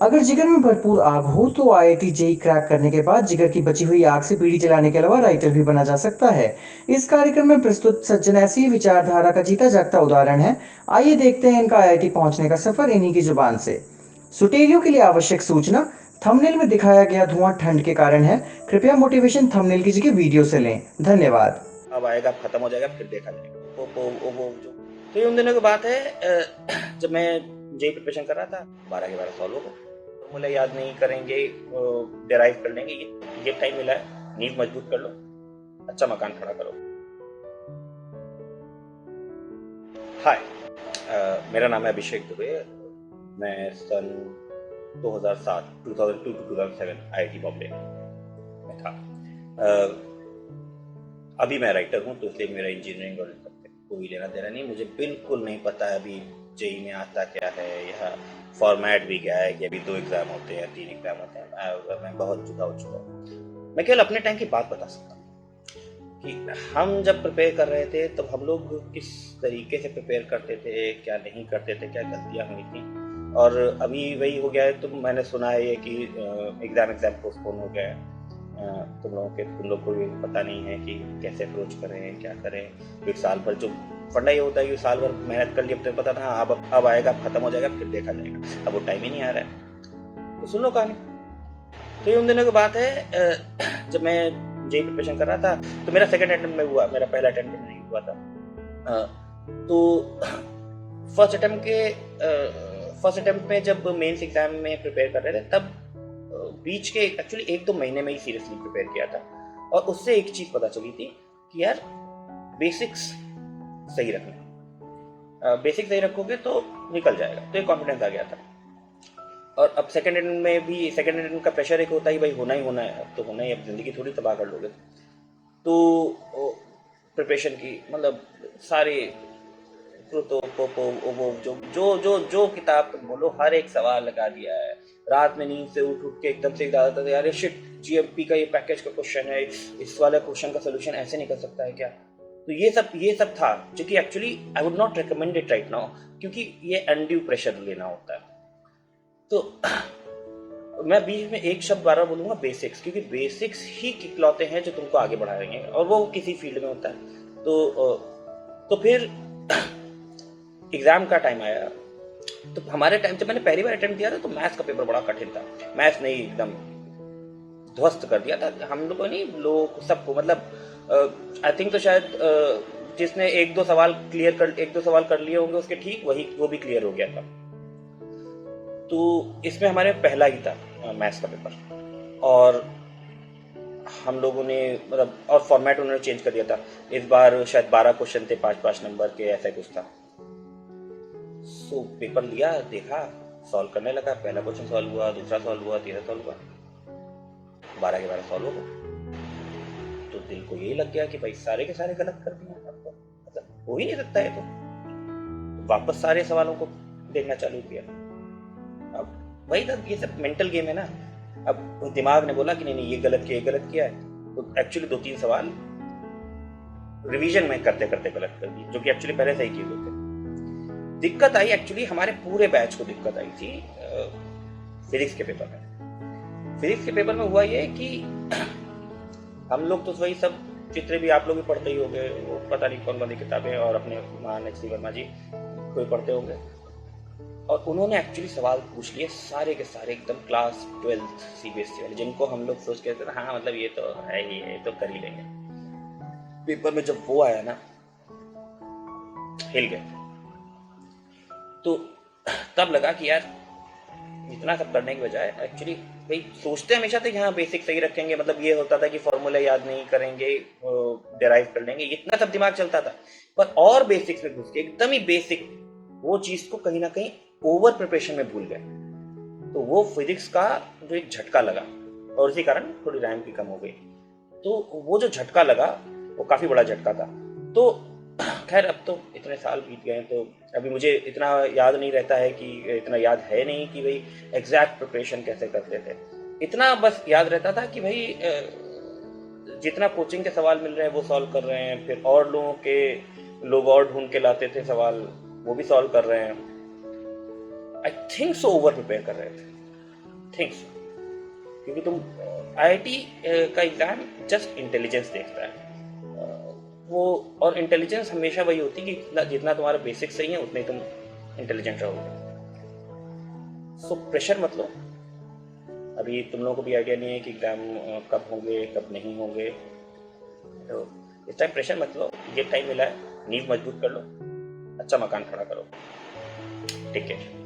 अगर जिगर में भरपूर आग हो तो आईआईटी जेईई क्रैक करने के बाद जिगर की बची हुई आग से बीड़ी जलाने के अलावा राइटर भी बना जा सकता है। इस कार्यक्रम में प्रस्तुत सज्जन ऐसी विचारधारा का जीता जागता उदाहरण है। आइए देखते हैं इनका आईआईटी पहुंचने का सफर इन्हीं की जुबान से। सुटेरियो के लिए आवश्यक सूचना। थंबनेल में दिखाया गया धुआं ठंड के कारण है। कृपया मोटिवेशन थंबनेल की जगह वीडियो से लें। धन्यवाद। अब आएगा, खत्म हो जाएगा, फिर देखा जाएगा। वो जो तो ये उन दिनों की बात है, जब मैं जेई प्रिपरेशन कर रहा था, 12 के 12 सॉल्व हो गए। फॉर्मूला याद नहीं करेंगे, डेराइव कर लेंगे। ये टाइम मिला है, नींव मजबूत कर लो, अच्छा मकान खड़ा करो। हाय, मेरा नाम है अभिषेक दुबे। मैं सन 2007 2002 टू 2007 आईआईटी बॉम्बे में था। अभी मैं राइटर हूँ, तो इसलिए मेरा इंजीनियरिंग और कोई लेना देना नहीं। मुझे बिल्कुल नहीं पता है अभी जेई में आता क्या है, यह फॉर्मेट भी क्या है, कि अभी 2 एग्ज़ाम होते हैं, 3 एग्ज़ाम होते हैं। मैं बहुत जुदा हो चुका हूँ। मैं केवल अपने टाइम की बात बता सकता हूँ कि हम जब प्रिपेयर कर रहे थे तब हम लोग किस तरीके से प्रिपेयर करते थे, क्या नहीं करते थे, क्या गलतियाँ हुई थी। और अभी वही हो गया है। तो मैंने सुना है ये कि एग्ज़ाम पोस्टपोन हो गया है। तुम लोग को भी पता नहीं है कि कैसे अप्रोच करें, क्या करें। एक साल भर जो फंडा ये होता है कि साल भर मेहनत कर ली, अब तो पता था अब आएगा, खत्म हो जाएगा, फिर देखा जाएगा। अब वो टाइम ही नहीं आ रहा है। तो सुन लो कहानी। तो ये उन दिनों की बात है, जब मैं जेई प्रिपरेशन कर रहा था, तो मेरा सेकंड अटेम्प्ट में हुआ, मेरा पहला अटेम्प्ट में नहीं हुआ था। तो फर्स्ट अटेम्प्ट में जब मेंस एग्जाम में प्रिपेयर कर रहे थे, तब बीच के एक्चुअली 1-2 महीने में ही सीरियसली प्रिपेयर किया था। और उससे एक चीज पता चली थी कि यार बेसिक्स सही रखना, बेसिक सही रखोगे तो निकल जाएगा। तो एक कॉन्फिडेंस आ गया था। और अब सेकंड अटेम्प्ट में भी, सेकंड अटेम्प्ट का प्रेशर एक होता है भाई, होना ही होना है, अब तो होना ही, अब जिंदगी थोड़ी तबाह कर लोगे। तो प्रिपरेशन की मतलब सारे वो जो किताब तुम बोलो, हर एक सवाल लगा दिया है। रात में नींद से उठ के एकदम से याद आता था, यार शिट, जीएमपी का ये पैकेज का क्वेश्चन है, इस वाले क्वेश्चन का सोल्यूशन ऐसे निकल सकता है क्या। तो ये सब था, जो कि actually I would not recommend it right now, क्योंकि ये अनड्यू प्रेशर लेना होता है। तो मैं बीच में एक शब्द बार बोलूंगा, बेसिक्स, क्योंकि बेसिक्स ही इकलौते हैं जो तुमको आगे बढ़ाएंगे, और वो किसी फील्ड में होता है। तो फिर एग्जाम का टाइम आया। तो हमारे टाइम, जब मैंने पहली बार अटेम्प्ट दिया था, तो मैथ्स का पेपर बड़ा कठिन था। मैथ्स नहीं, एकदम ध्वस्त कर दिया था हम लोगों ने, लोग सबको। मतलब आई थिंक तो शायद जिसने एक दो सवाल कर लिए होंगे उसके ठीक, वो भी क्लियर हो गया था। तो इसमें हमारे पहला ही था मैथ्स का पेपर। और हम लोगों ने मतलब, और फॉर्मेट उन्होंने चेंज कर दिया था। इस बार शायद 12 क्वेश्चन थे, 5-5 नंबर के, ऐसा कुछ था। सो पेपर लिया, देखा, सॉल्व करने लगा। पहला क्वेश्चन सॉल्व हुआ, दूसरा सॉल्व हुआ, तीसरा सॉल्व हुआ, 12 के 12 सॉल्व हो गए। तो दिल को यही लग गया कि भाई सारे के सारे गलत कर दिए, अब तो मतलब हो ही नहीं सकता है। तो वापस सारे सवालों को देखना चालू किया। अब वही था, ये सब मेंटल गेम है ना। अब दिमाग ने बोला कि नहीं नहीं, ये गलत किया, ये गलत किया है। तो एक्चुअली 2-3 सवाल रिवीजन में करते करते गलत कर दिए, जो कि एक्चुअली पहले से ही किए हुए थे। दिक्कत आई, एक्चुअली हमारे पूरे बैच को दिक्कत आई थी फिजिक्स के पेपर में। फिजिक्स के पेपर में हुआ ये कि हम लोग तो वही सब चित्र भी आप लोग भी पढ़ते ही होंगे, वो पता नहीं कौन कौन सी किताबें, और अपने महान एच सी वर्मा जी कोई पढ़ते होंगे। और उन्होंने एक्चुअली सवाल पूछ लिए सारे के सारे, एकदम क्लास 12th सीबीएसई वाले, जिनको हम लोग सोच के थे हाँ मतलब ये तो है ही है, तो कर ही लेंगे। पेपर में जब वो आया ना, हिल गए। तो तब लगा कि यार इतना सब करने की बजाय एक्चुअली भाई, सोचते हमेशा थे कि हाँ बेसिक सही रखेंगे। मतलब ये होता था कि फॉर्मूला याद नहीं करेंगे, डेराइव कर लेंगे, इतना सब दिमाग चलता था। पर और बेसिक्स में घुस के एकदम ही बेसिक वो चीज को कहीं ना कहीं ओवर प्रिपरेशन में भूल गए। तो वो फिजिक्स का जो एक झटका लगा, और इसी कारण थोड़ी रैंक भी कम हो गई। तो वो जो झटका लगा, वो काफी बड़ा झटका था। तो खैर अब तो इतने साल बीत गए, तो अभी मुझे इतना याद नहीं रहता है, कि इतना याद है नहीं कि भाई एग्जैक्ट प्रिपरेशन कैसे करते थे। इतना बस याद रहता था कि भाई जितना कोचिंग के सवाल मिल रहे हैं वो सॉल्व कर रहे हैं, फिर और लोग और ढूंढ के लाते थे सवाल, वो भी सॉल्व कर रहे हैं। I think so over prepare कर रहे थे। थिंक सो, क्योंकि तुम आईआईटी का एग्ज़ाम जस्ट इंटेलिजेंस देखता है, वो, और इंटेलिजेंस हमेशा वही होती है कि जितना तुम्हारा बेसिक सही है उतने तुम इंटेलिजेंट रहोगे। सो प्रेशर मत लो। अभी तुम लोगों को भी आइडिया नहीं है कि एग्ज़ाम कब होंगे कब नहीं होंगे, तो इस टाइम प्रेशर मत लो। ये टाइम मिला है, नींव मजबूत कर लो, अच्छा मकान खड़ा करो। Take care.